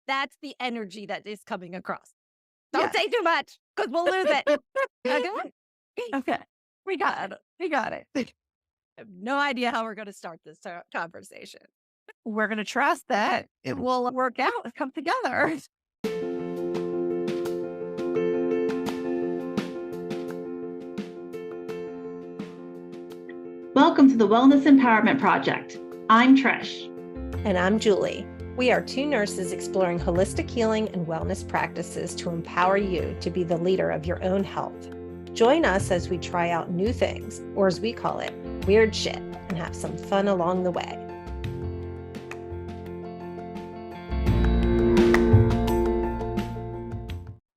That's the energy that is coming across. Don't Yes. say too much because we'll lose it. Okay? Okay. We got it. We got it. I have no idea how we're going to start this conversation. We're going to trust that it will work out and come together. Welcome to the Wellness Empowerment Project. I'm Trish. And I'm Julie. We are two nurses exploring holistic healing and wellness practices to empower you to be the leader of your own health. Join us as we try out new things, or as we call it, weird shit, and have some fun along the way.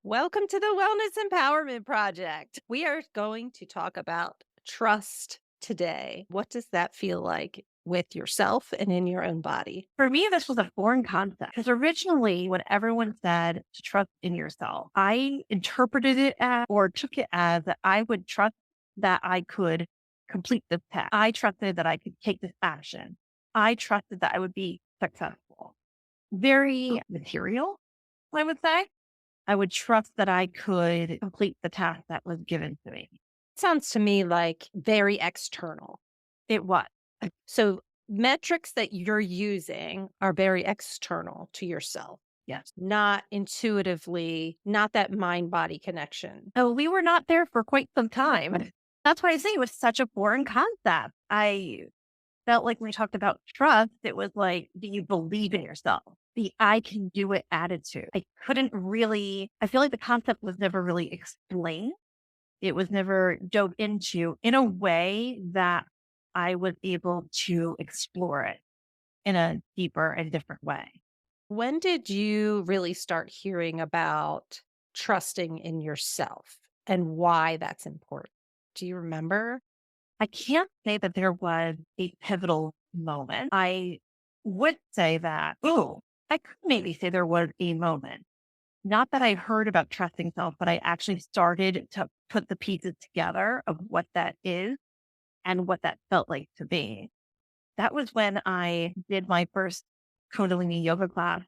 Welcome to the Wellness Empowerment Project. We are going to talk about trust today. What does that feel like with yourself and in your own body? For me, this was a foreign concept because originally, when everyone said to trust in yourself, I interpreted it as or took it as that I would trust that I could complete this task. I trusted that I could take this action. I trusted that I would be successful. Very material, I would say. I would trust that I could complete the task that was given to me. Sounds to me like very external. It was. So metrics that you're using are very external to yourself, Yes. not intuitively, not that mind-body connection. Oh, we were not there for quite some time. That's why I say it was such a foreign concept. I felt like when we talked about trust, it was like, do you believe in yourself? The I can do it attitude. I couldn't really, I feel like the concept was never really explained. It was never dove into in a way that I was able to explore it in a deeper and different way. When did you really start hearing about trusting in yourself and why that's important? Do you remember? I can't say that there was a pivotal moment. I would say that, I could maybe say there was a moment. Not that I heard about trusting self, but I actually started to put the pieces together of what that is and what that felt like to me. That was when I did my first Kundalini yoga class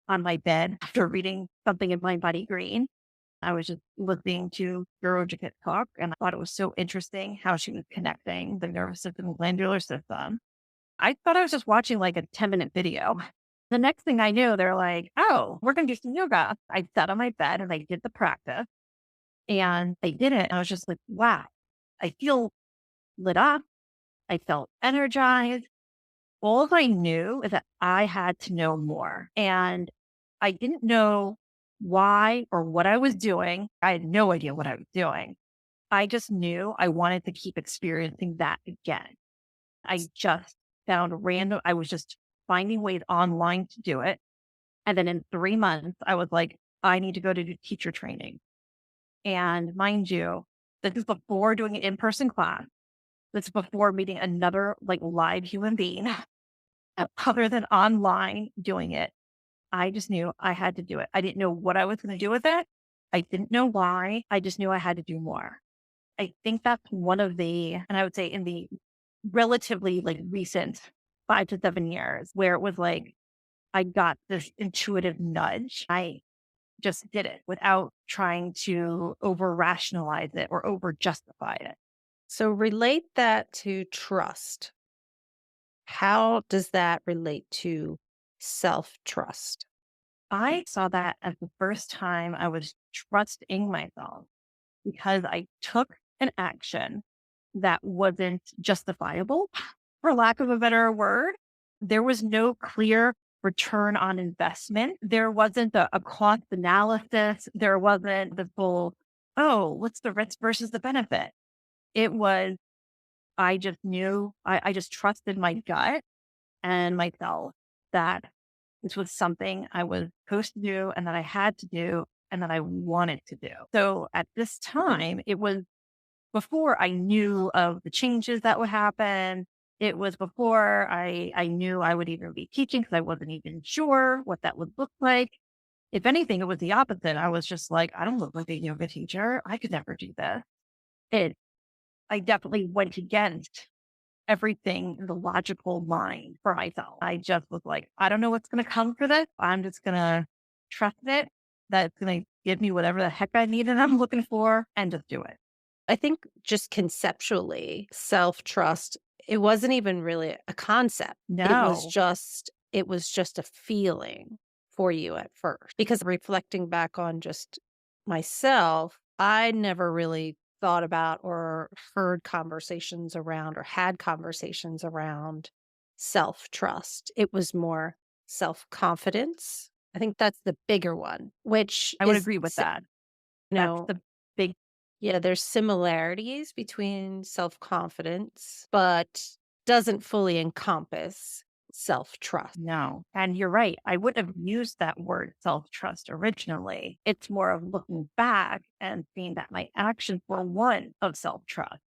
on my bed after reading something in Mind Body Green. I was just listening to Guru Jikit talk, and I thought it was so interesting how she was connecting the nervous system and glandular system. I thought I was just watching like a 10-minute video. The next thing I knew, they're like, oh, we're going to do some yoga. I sat on my bed and I did the practice and I did it. And I was just like, wow, I feel lit up. I felt energized. All I knew is that I had to know more. And I didn't know why or what I was doing. I had no idea what I was doing. I just knew I wanted to keep experiencing that again. I just found random, I was just finding ways online to do it. And then in 3 months, I was like, I need to go to do teacher training. And mind you, this is before doing an in-person class. This is before meeting another like live human being other than online doing it. I just knew I had to do it. I didn't know what I was going to do with it. I didn't know why. I just knew I had to do more. I think that's one of the, and I would say in the relatively like recent 5 to 7 years where it was like, I got this intuitive nudge. I just did it without trying to over rationalize it or over justify it. So relate that to trust. How does that relate to self-trust? I saw that as the first time I was trusting myself because I took an action that wasn't justifiable, for lack of a better word. There was no clear return on investment. There wasn't a cost analysis. There wasn't the full, oh, what's the risk versus the benefit? It was, I just knew, I just trusted my gut and myself that this was something I was supposed to do and that I had to do and that I wanted to do. So at this time, it was before I knew of the changes that would happen. It was before I knew I would even be teaching because I wasn't even sure what that would look like. If anything, it was the opposite. I was just like, I don't look like a yoga teacher. I could never do this. I definitely went against everything in the logical mind for myself. I just was like, I don't know what's going to come for this. I'm just going to trust it. That's going to give me whatever the heck I need and I'm looking for and just do it. I think just conceptually, self-trust, it wasn't even really a concept. No. It was just a feeling for you at first. Because reflecting back on just myself, I never really thought about or heard conversations around or had conversations around self-trust. It was more self-confidence. I think that's the bigger one, which I would is, agree with that. you That's know, the big, yeah, there's similarities between self-confidence, but doesn't fully encompass self-trust. no. And you're right. I wouldn't have used that word self trust originally. It's more of looking back and seeing that my actions were one of self trust.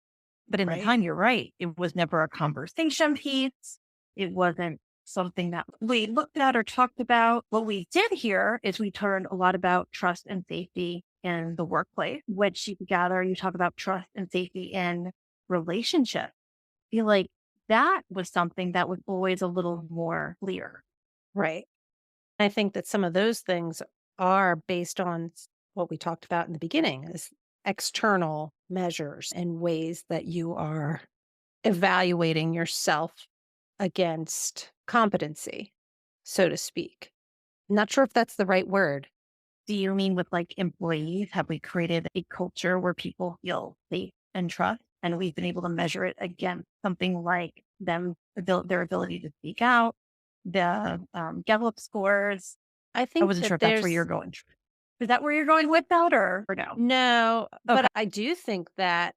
But in the Right. time, you're right. It was never a conversation piece. It wasn't something that we looked at or talked about. What we did here is we learned a lot about trust and safety in the workplace, which you gather, you talk about trust and safety in relationships. I feel like that was something that was always a little more clear. Right. I think that some of those things are based on what we talked about in the beginning is external measures and ways that you are evaluating yourself against competency, so to speak. Not sure if that's the right word. Do you mean with like employees? Have we created a culture where people feel safe and trust? And we've been able to measure it against something like their ability to speak out, the Gallup scores. I I think wasn't sure that if that's where you're there's going. Is that where you're going with that or no? no, Okay. but I do think that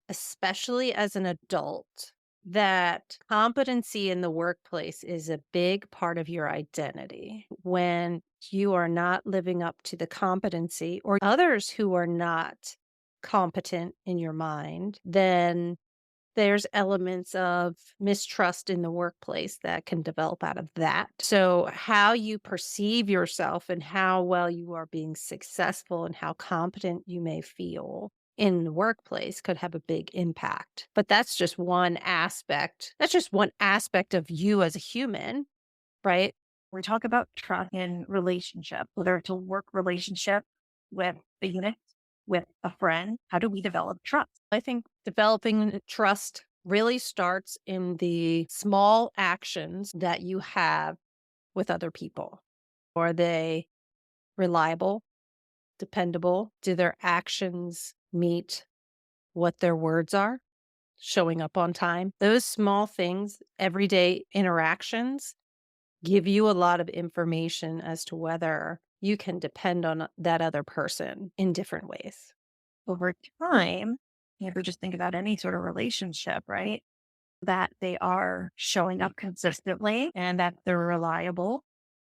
especially as an adult, that competency in the workplace is a big part of your identity. When you are not living up to the competency or others who are not competent in your mind, then there's elements of mistrust in the workplace that can develop out of that. So, how you perceive yourself and how well you are being successful and how competent you may feel in the workplace could have a big impact. But that's just one aspect. That's just one aspect of you as a human, right? We talk about trust in relationship, whether it's a work relationship with a unit, with a friend. How do we develop trust? I think developing trust really starts in the small actions that you have with other people. Are they reliable, dependable? Do their actions meet what their words are? Showing up on time? Those small things, everyday interactions, give you a lot of information as to whether you can depend on that other person in different ways. Over time, you ever just think about any sort of relationship, right? That they are showing up consistently and that they're reliable.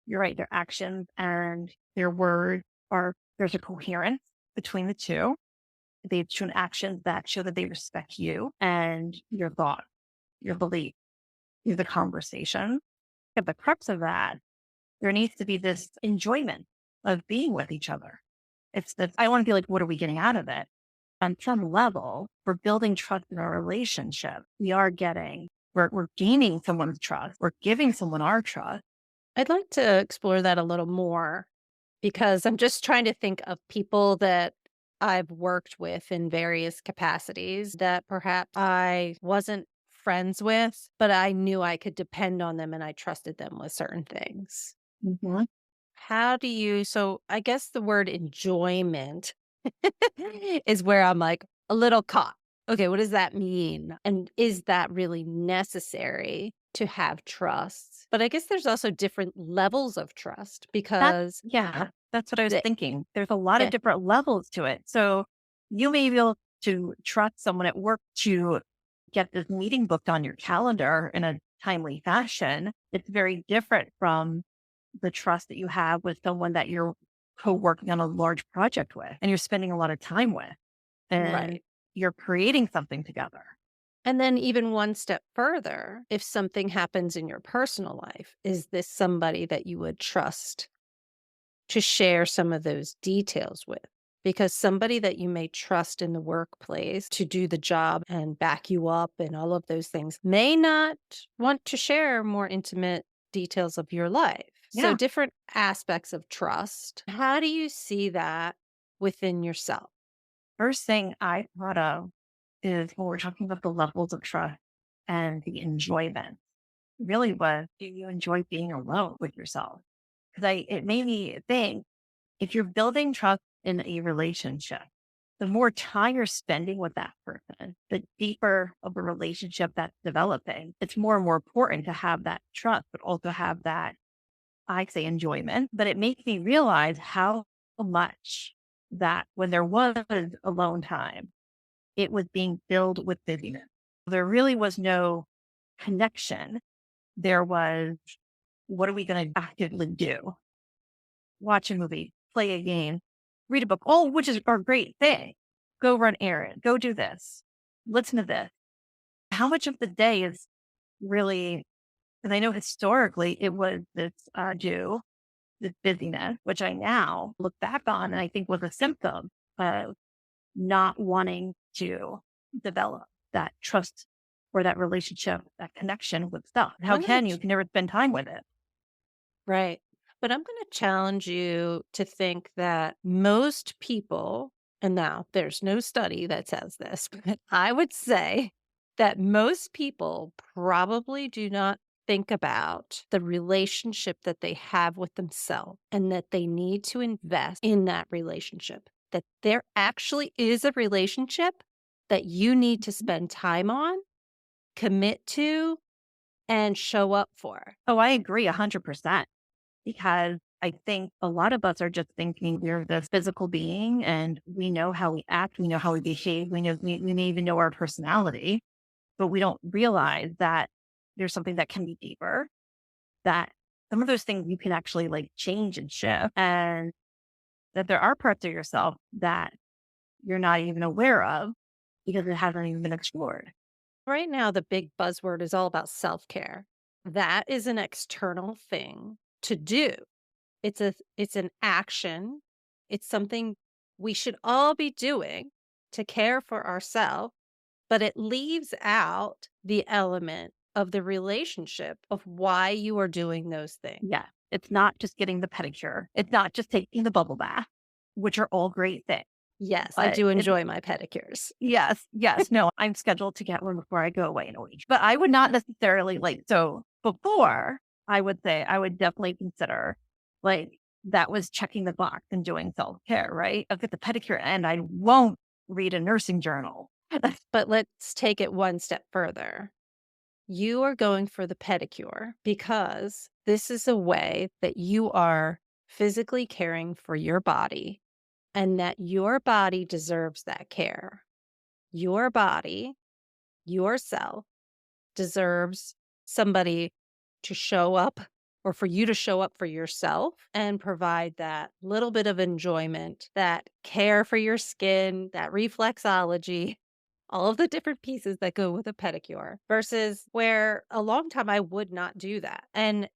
You're right. Their actions and their words there's a coherence between the two. They've shown actions that show that they respect you and your thought, your belief, the conversation. At the crux of that, there needs to be this enjoyment of being with each other. It's that I want to be like, what are we getting out of it? On some level, we're building trust in our relationship. We're gaining someone's trust. We're giving someone our trust. I'd like to explore that a little more because I'm just trying to think of people that I've worked with in various capacities that perhaps I wasn't friends with, but I knew I could depend on them and I trusted them with certain things. Mhm. So I guess the word enjoyment is where I'm like a little caught. Okay, what does that mean? And is that really necessary to have trust? But I guess there's also different levels of trust because That's what I was the, thinking. There's a lot of yeah, different levels to it. So you may be able to trust someone at work to get this meeting booked on your calendar in a timely fashion. It's very different from the trust that you have with someone that you're co-working on a large project with and you're spending a lot of time with and right. you're creating something together. And then even one step further, if something happens in your personal life, is this somebody that you would trust to share some of those details with? because somebody that you may trust in the workplace to do the job and back you up and all of those things may not want to share more intimate details of your life. So, Yeah. different aspects of trust. How do you see that within yourself? First thing I thought of is when we're talking about the levels of trust and the enjoyment, really was, do you enjoy being alone with yourself? Because it made me think, if you're building trust in a relationship, the more time you're spending with that person, the deeper of a relationship that's developing, it's more and more important to have that trust, but also have that, I say, enjoyment. But it makes me realize how much that when there was alone time, it was being filled with busyness. There really was no connection. There was, what are we going to actively do? Watch a movie, play a game, read a book, all which is a great thing. Go run errands, go do this, listen to this. How much of the day is really, because I know historically it was this busyness, which I now look back on and I think was a symptom of not wanting to develop that trust or that relationship, that connection with stuff. How I'm gonna can you? You can never spend time with it. Right. But I'm going to challenge you to think that most people, and now there's no study that says this, but I would say that most people probably do not think about the relationship that they have with themselves and that they need to invest in that relationship. That there actually is a relationship that you need to spend time on, commit to, and show up for. Oh, I agree 100%. Because I think a lot of us are just thinking we're this physical being and we know how we act, we know how we behave, we may even know our personality, but we don't realize that there's something that can be deeper, that some of those things you can actually like change and shift, and that there are parts of yourself that you're not even aware of because it hasn't even been explored. Right now, the big buzzword is all about self care. That is an external thing to do. It's an action. It's something we should all be doing to care for ourselves, but it leaves out the element of the relationship of why you are doing those things. Yeah. It's not just getting the pedicure. It's not just taking the bubble bath, which are all great things. Yes, I But do it's enjoy my pedicures. yes, yes. No, I'm scheduled to get one before I go away in a week. But I would not necessarily like, so before, I would say I would definitely consider like that was checking the box and doing self-care, right? I'll get the pedicure and I won't read a nursing journal. But let's take it one step further. You are going for the pedicure because this is a way that you are physically caring for your body and that your body deserves that care. Your body, yourself, deserves somebody to show up or for you to show up for yourself and provide that little bit of enjoyment, that care for your skin, that reflexology, all of the different pieces that go with a pedicure versus where a long time I would not do that. And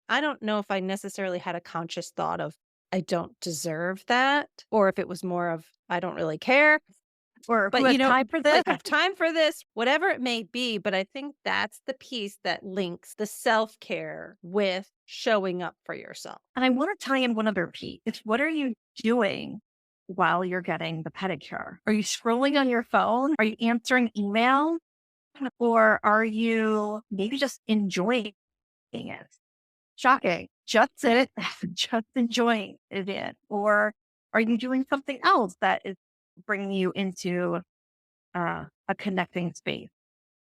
I don't know if I necessarily had a conscious thought of I don't deserve that or if it was more of I don't really care. Or who But, has time for this? like, have time for this, whatever it may be, but I think that's the piece that links the self-care with showing up for yourself. And I want to tie in one other piece. It's, what are you doing while you're getting the pedicure? Are you scrolling on your phone? Are you answering email? Or are you maybe just enjoying it? Shocking. Just it, just enjoying it. Or are you doing something else that is bringing you into a connecting space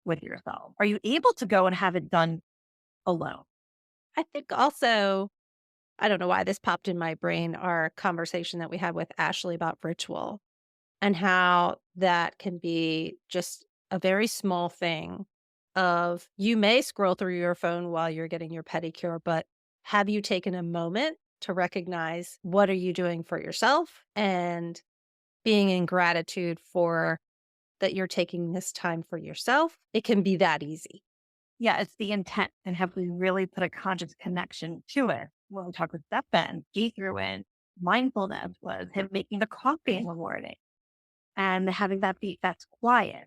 with yourself? Are you able to go and have it done alone? I think also I don't know why this popped in my brain, our conversation that we had with Ashley about ritual and how that can be just a very small thing of you may scroll through your phone while you're getting your pedicure, but have you taken a moment to recognize what are you doing for yourself and being in gratitude for that you're taking this time for yourself? It can be that easy. Yeah, it's the intent. And have we really put a conscious connection to it? When we talk with Stefan, he threw in mindfulness was him making the coffee in the morning and having that be that's quiet.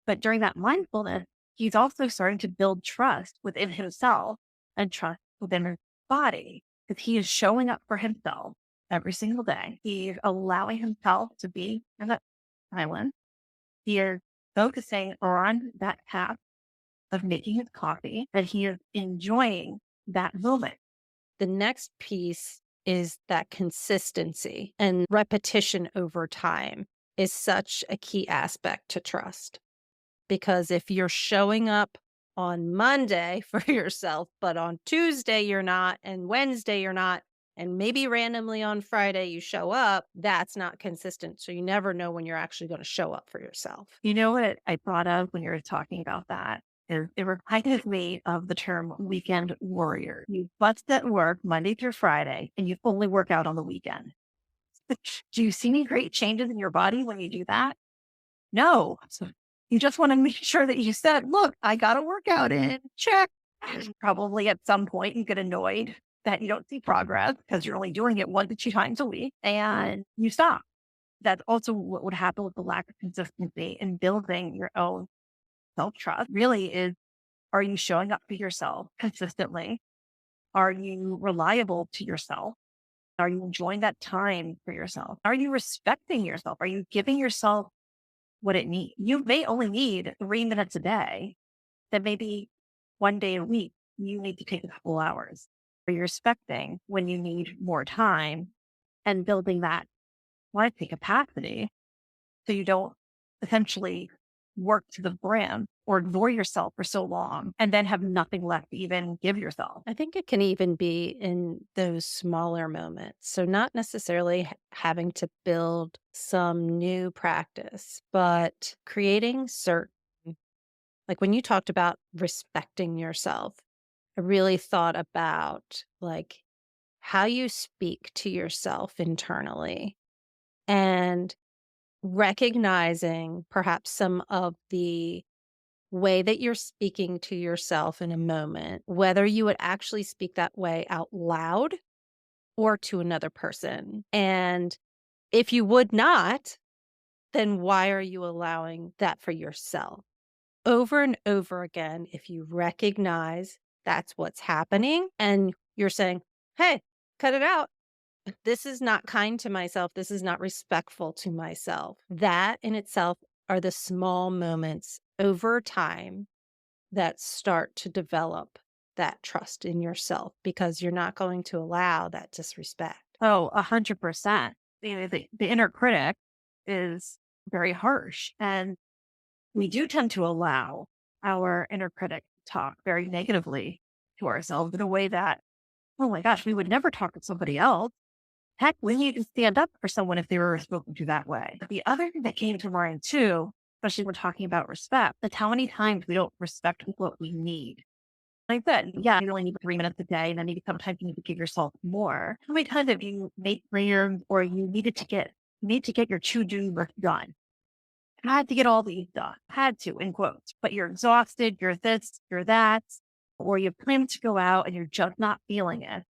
But during that mindfulness, he's also starting to build trust within himself and trust within his body because he is showing up for himself every single day. He's allowing himself to be in that silence. He is focusing on that path of making his coffee and he is enjoying that moment. The next piece is that consistency and repetition over time is such a key aspect to trust. Because if you're showing up on Monday for yourself, but on Tuesday you're not, and Wednesday you're not, and maybe randomly on Friday you show up, that's not consistent. So you never know when you're actually going to show up for yourself. You know what I thought of when you were talking about that? Is it reminded me of the term weekend warrior. You bust at work Monday through Friday and you only work out on the weekend. Do you see any great changes in your body when you do that? No. So you just want to make sure that you said, look, I got a workout in. Check. Probably at some point you get annoyed that you don't see progress because you're only doing it 1 to 2 times a week and you stop. That's also what would happen with the lack of consistency in building your own self-trust really is, are you showing up for yourself consistently? Are you reliable to yourself? Are you enjoying that time for yourself? Are you respecting yourself? Are you giving yourself what it needs? You may only need 3 minutes a day, then maybe one day a week, you need to take a couple hours. Are you respecting when you need more time and building that, well, I say capacity so you don't essentially work to the brim or ignore yourself for so long and then have nothing left to even give yourself. I think it can even be in those smaller moments. So, not necessarily having to build some new practice, but creating certain, like when you talked about respecting yourself, I really thought about like how you speak to yourself internally and recognizing perhaps some of the way that you're speaking to yourself in a moment, whether you would actually speak that way out loud or to another person. And if you would not, then why are you allowing that for yourself? Over and over again, if you recognize that's what's happening and you're saying, hey, cut it out. This is not kind to myself. This is not respectful to myself. That in itself are the small moments over time that start to develop that trust in yourself because you're not going to allow that disrespect. Oh, 100%. The inner critic is very harsh. And we do tend to allow our inner critic to talk very negatively to ourselves in a way that, oh my gosh, we would never talk to somebody else. Heck, we need to stand up for someone if they were spoken to that way. The other thing that came to mind too, especially when talking about respect, that's how many times we don't respect what we need. Like I said, yeah, you only need 3 minutes a day, and then maybe sometimes you need to give yourself more. How many times have you made prayers or you need to get your to-do list done? Had to get all these done. Had to, in quotes. But you're exhausted, you're this, you're that, or you plan to go out and you're just not feeling it.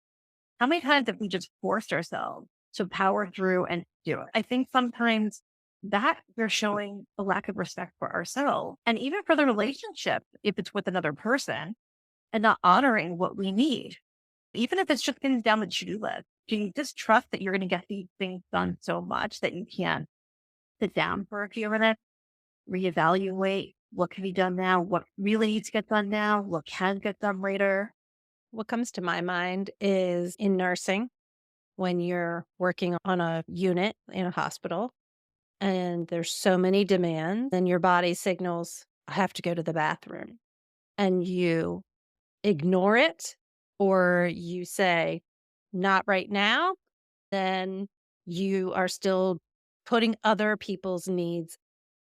How many times have we just forced ourselves to power through and do it? I think sometimes that we're showing a lack of respect for ourselves and even for the relationship, if it's with another person, and not honoring what we need. Even if it's just things down the to-do list, do you just trust that you're going to get these things done so much that you can sit down for a few minutes, reevaluate what can be done now, what really needs to get done now, what can get done later? What comes to my mind is in nursing, when you're working on a unit in a hospital and there's so many demands, and your body signals, I have to go to the bathroom. And you ignore it or you say, not right now, then you are still putting other people's needs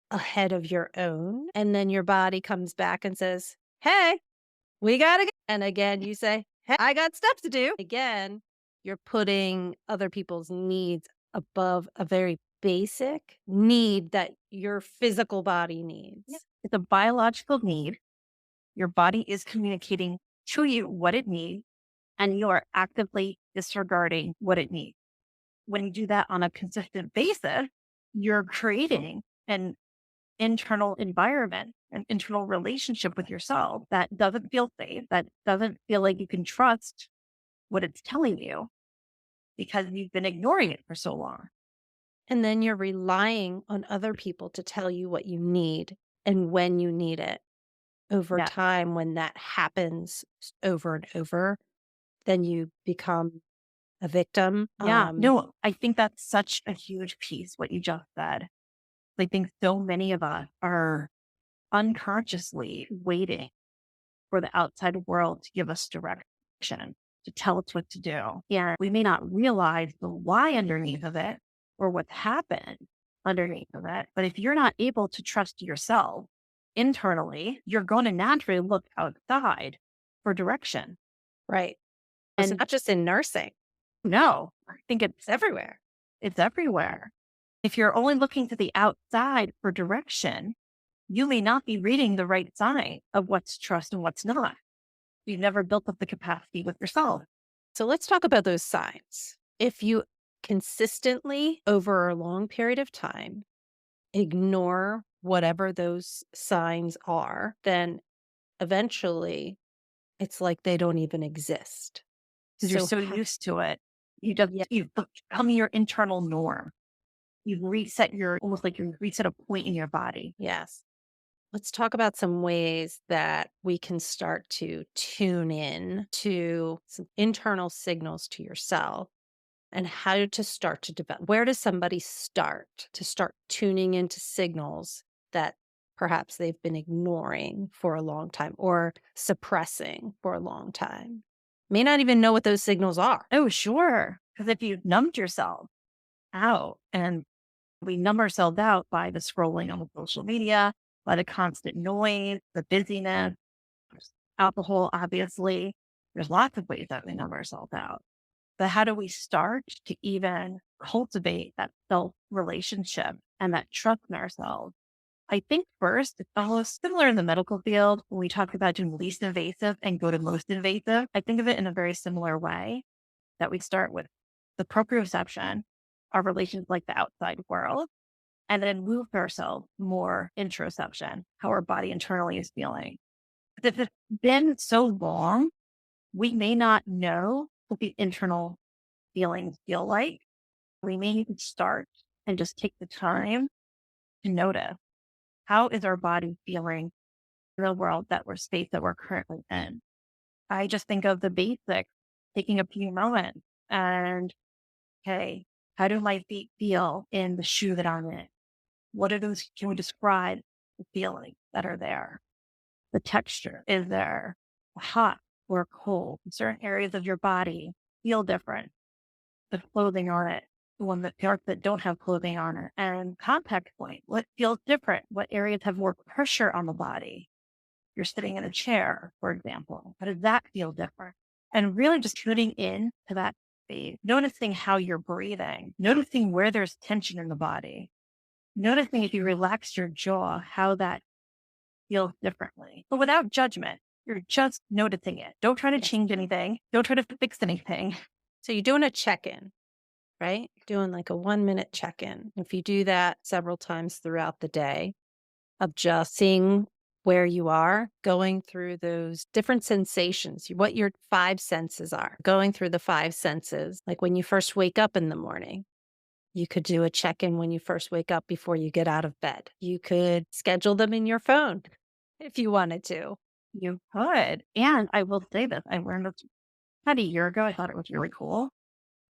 ahead of your own. And then your body comes back and says, hey, we got to go. And again, you say, hey, I got stuff to do. Again, you're putting other people's needs above a very basic need that your physical body needs. Yeah. It's a biological need. Your body is communicating to you what it needs, and you are actively disregarding what it needs. When you do that on a consistent basis, you're creating an internal environment, an internal relationship with yourself that doesn't feel safe, that doesn't feel like you can trust what it's telling you because you've been ignoring it for so long. And then you're relying on other people to tell you what you need and when you need it. Over Yeah. time, when that happens over and over, then you become a victim. Yeah. No, I think that's such a huge piece, what you just said. I think so many of us are unconsciously waiting for the outside world to give us direction, to tell us what to do. And we may not realize the why underneath of it or what's happened underneath of it. But if you're not able to trust yourself internally, you're going to naturally look outside for direction. Right. It's And not just in nursing, no, I think it's everywhere. it's everywhere. If you're only looking to the outside for direction, you may not be reading the right sign of what's trust and what's not. You've never built up the capacity with yourself. So let's talk about those signs. If you consistently, over a long period of time, ignore whatever those signs are, then eventually it's like they don't even exist. Because you're So, so used to it. You just, yeah, you've become your internal norm. You've reset your, almost like you reset a point in your body. yes. Let's talk about some ways that we can start to tune in to some internal signals to yourself and how to start to develop. Where does somebody start to start tuning into signals that perhaps they've been ignoring for a long time or suppressing for a long time? May not even know what those signals are. Oh, sure. Because if you've numbed yourself out, and we numb ourselves out by the scrolling on social media, by the constant noise, the busyness, there's alcohol, obviously. There's lots of ways that we numb ourselves out. But how do we start to even cultivate that self relationship and that trust in ourselves? I think first, it's almost similar in the medical field when we talk about doing least invasive and go to most invasive. I think of it in a very similar way that we start with the proprioception, our relations like the outside world, and then move ourselves more introception, how our body internally is feeling. If it's been so long, we may not know what the internal feelings feel like. We may need to start and just take the time to notice how is our body feeling in the world that we're space that we're currently in. I just think of the basics, taking a few moments and, okay, how do my feet feel in the shoe that I'm in? What are those? Can we describe the feelings that are there? The texture is there hot or cold? Certain areas of your body feel different. The clothing on it, the one that parts that don't have clothing on it, and contact point. What feels different? What areas have more pressure on the body? You're sitting in a chair, for example. How does that feel different? And really just tuning in to that space, noticing how you're breathing, noticing where there's tension in the body, noticing if you relax your jaw, how that feels differently, but without judgment. You're just noticing it. Don't try to Yes. change anything. Don't try to fix anything. So you're doing a check in, right? Doing like a 1 minute check in. If you do that several times throughout the day, of just seeing where you are, going through those different sensations, what your five senses are, going through the five senses. Like when you first wake up in the morning, you could do a check in when you first wake up before you get out of bed. You could schedule them in your phone if you wanted to. You could. And I will say this, I learned this about a year ago. I thought it was really cool.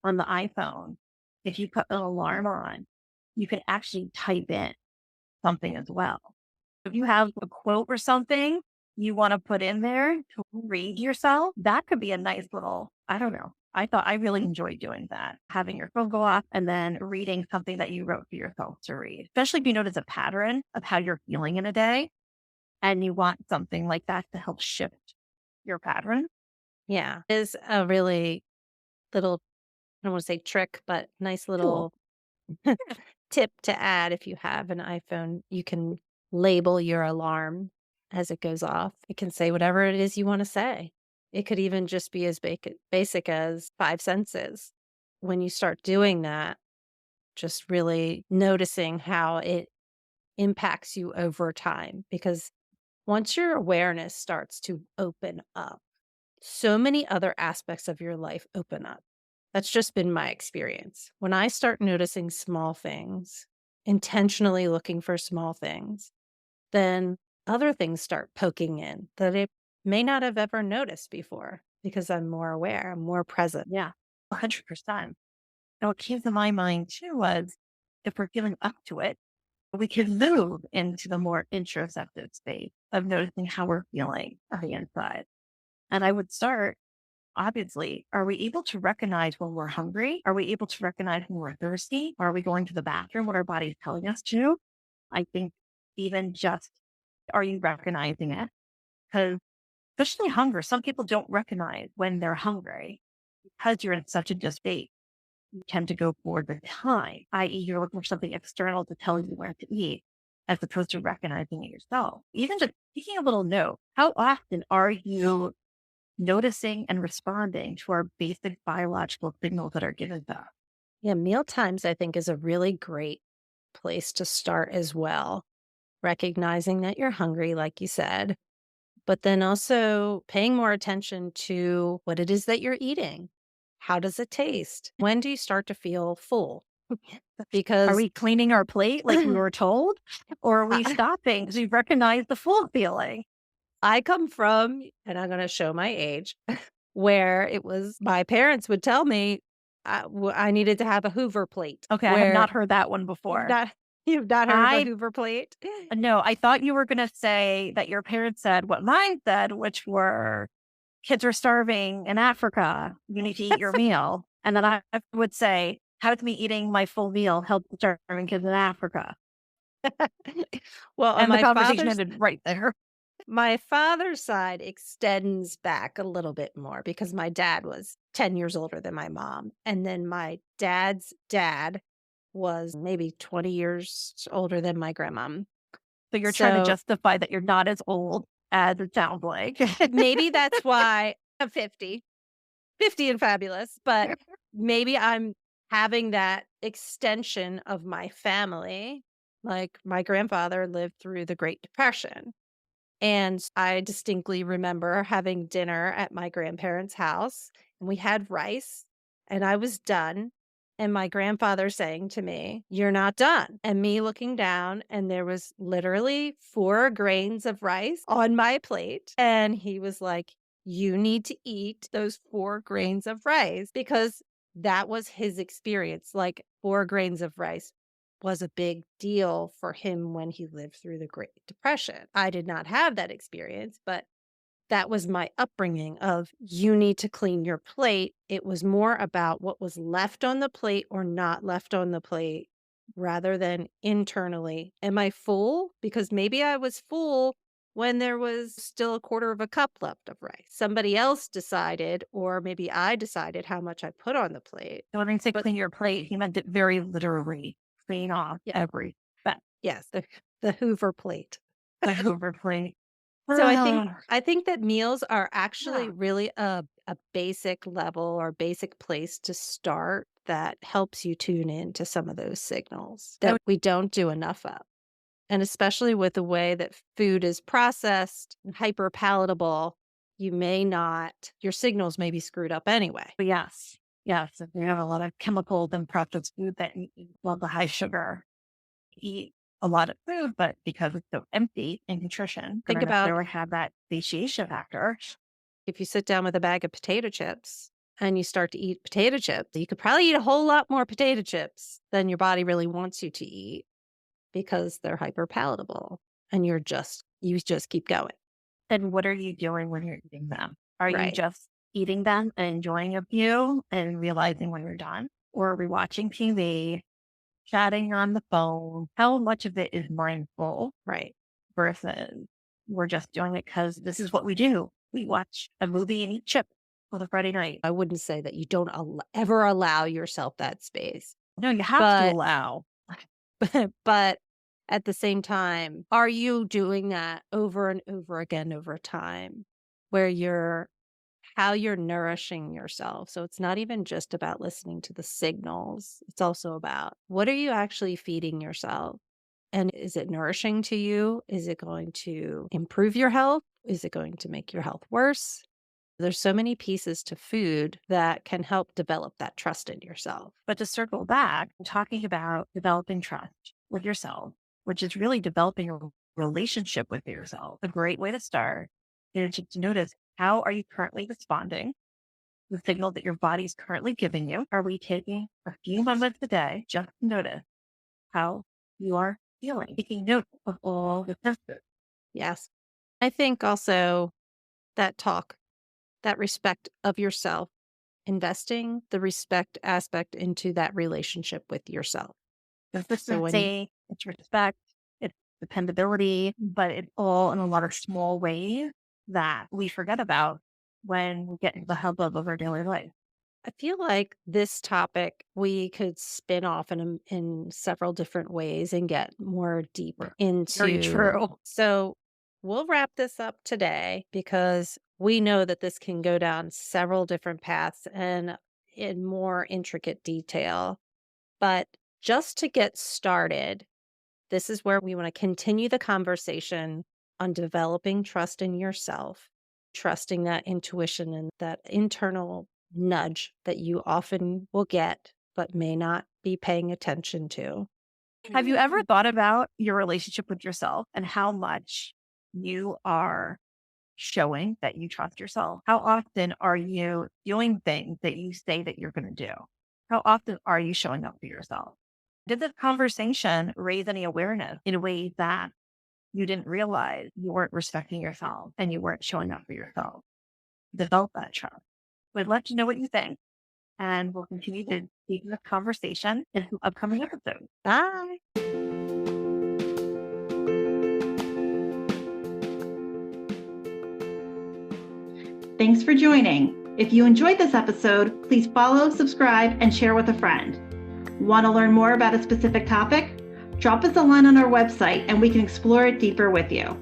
On the iPhone, if you put an alarm on, you can actually type in something as well. If you have a quote or something you want to put in there to read yourself, that could be a nice little, I don't know. I thought I really enjoyed doing that, having your phone go off and then reading something that you wrote for yourself to read, especially if you notice a pattern of how you're feeling in a day and you want something like that to help shift your pattern. Yeah. It is a really little, I don't want to say trick, but nice Cool. little tip to add. If you have an iPhone, you can label your alarm as it goes off. It can say whatever it is you want to say. It could even just be as basic as five senses. when you start doing that, just really noticing how it impacts you over time. Because once your awareness starts to open up, so many other aspects of your life open up. That's just been my experience. When I start noticing small things, intentionally looking for small things, then other things start poking in that I may not have ever noticed before because I'm more aware, I'm more present. Yeah, 100%. And what came to my mind too was if we're giving up to it, we can move into the more introspective state of noticing how we're feeling on the inside. And I would start, obviously, are we able to recognize when we're hungry? Are we able to recognize when we're thirsty? Are we going to the bathroom? What our body's telling us to? I think even just, are you recognizing it? Because especially hunger, some people don't recognize when they're hungry because you're in such a just state. You tend to go for the time, i.e., you're looking for something external to tell you where to eat, as opposed to recognizing it yourself. Even just taking a little note. How often are you noticing and responding to our basic biological signals that are given to us? Yeah, meal times, I think, is a really great place to start as well. Recognizing that you're hungry, like you said, but then also paying more attention to what it is that you're eating. How does it taste? When do you start to feel full? Are Because we cleaning our plate like we were told? Or are we I stopping because we recognize the full feeling? I come from, and I'm going to show my age, where it was my parents would tell me I needed to have a Hoover plate. Okay, I have Where not heard that one you've before. not you've not heard of a I Hoover plate? no, I thought you were going to say that your parents said what mine said, which were kids are starving in Africa. You need to eat your meal. And then I would say, how's me eating my full meal help the starving kids in Africa? Well, on And the conversation ended right there. my father's side extends back a little bit more because my dad was 10 years older than my mom. And then my dad's dad was maybe 20 years older than my grandma. So you're trying to So justify that you're not as old as it sounds like. maybe that's why I'm 50, 50 and fabulous, but maybe I'm having that extension of my family. Like my grandfather lived through the Great Depression. And I distinctly remember having dinner at my grandparents' house, and we had rice, and I was done. And my grandfather saying to me, "You're not done." And me looking down, and there was literally 4 grains of rice on my plate. And he was like, "You need to eat those 4 grains of rice," because that was his experience. Like 4 grains of rice was a big deal for him when he lived through the Great Depression. I did not have that experience, but that was my upbringing of you need to clean your plate. It was more about what was left on the plate or not left on the plate rather than internally. Am I full? Because maybe I was full when there was still a quarter of a cup left of rice. Somebody else decided, or maybe I decided how much I put on the plate. So when I say But clean your plate, he meant it very literally. Clean off yeah, every but yes, the Hoover plate. the Hoover plate. So I think Ah, I think that meals are actually yeah. really a basic level or basic place to start that helps you tune in to some of those signals I that would, we don't do enough of. And especially with the way that food is processed, and hyper palatable, you may not your signals may be screwed up anyway. yes. Yes. If you have a lot of chemicals and processed food that well, the high sugar, eat a lot of food, but because it's so empty in nutrition, Think gonna about necessarily have that satiation factor. if you sit down with a bag of potato chips and you start to eat potato chips, you could probably eat a whole lot more potato chips than your body really wants you to eat because they're hyper palatable and you just keep going. Then what are you doing when you're eating them? Are you Right. just eating them and enjoying a few and realizing when you're done? Or are we watching TV, chatting on the phone? How much of it is mindful Right. versus we're just doing it because this is what we do? We watch a movie and eat chips on a Friday night. I wouldn't say that you don't ever allow yourself that space, No, you have to but allow. but at the same time, are you doing that over and over again over time where you're how you're nourishing yourself. So it's not even just about listening to the signals. It's also about what are you actually feeding yourself? And is it nourishing to you? Is it going to improve your health? Is it going to make your health worse? There's so many pieces to food that can help develop that trust in yourself. But to circle back, talking about developing trust with yourself, which is really developing a relationship with yourself, a great way to start is to notice, how are you currently responding? The signal that your body is currently giving you. Are we taking a few moments a day just to notice how you are feeling? Taking note of all the symptoms. Yes. I think also that that respect of yourself, investing the respect aspect into that relationship with yourself. So when you, Consistency, it's respect, it's dependability, but it's all in a lot of small ways that we forget about when we get into the hubbub of our daily life. I feel like this topic we could spin off in several different ways and get more deep Very into. true. So we'll wrap this up today because we know that this can go down several different paths and in more intricate detail. But just to get started, this is where we want to continue the conversation on developing trust in yourself, trusting that intuition and that internal nudge that you often will get, but may not be paying attention to. Have you ever thought about your relationship with yourself and how much you are showing that you trust yourself? How often are you doing things that you say that you're going to do? How often are you showing up for yourself? Did this conversation raise any awareness in ways that you didn't realize you weren't respecting yourself and you weren't showing up for yourself? Develop that trust. We'd love to know what you think, and we'll continue to deepen the conversation in some upcoming episodes. Bye. Thanks for joining. If you enjoyed this episode, please follow, subscribe, and share with a friend. Want to learn more about a specific topic? Drop us a line on our website and we can explore it deeper with you.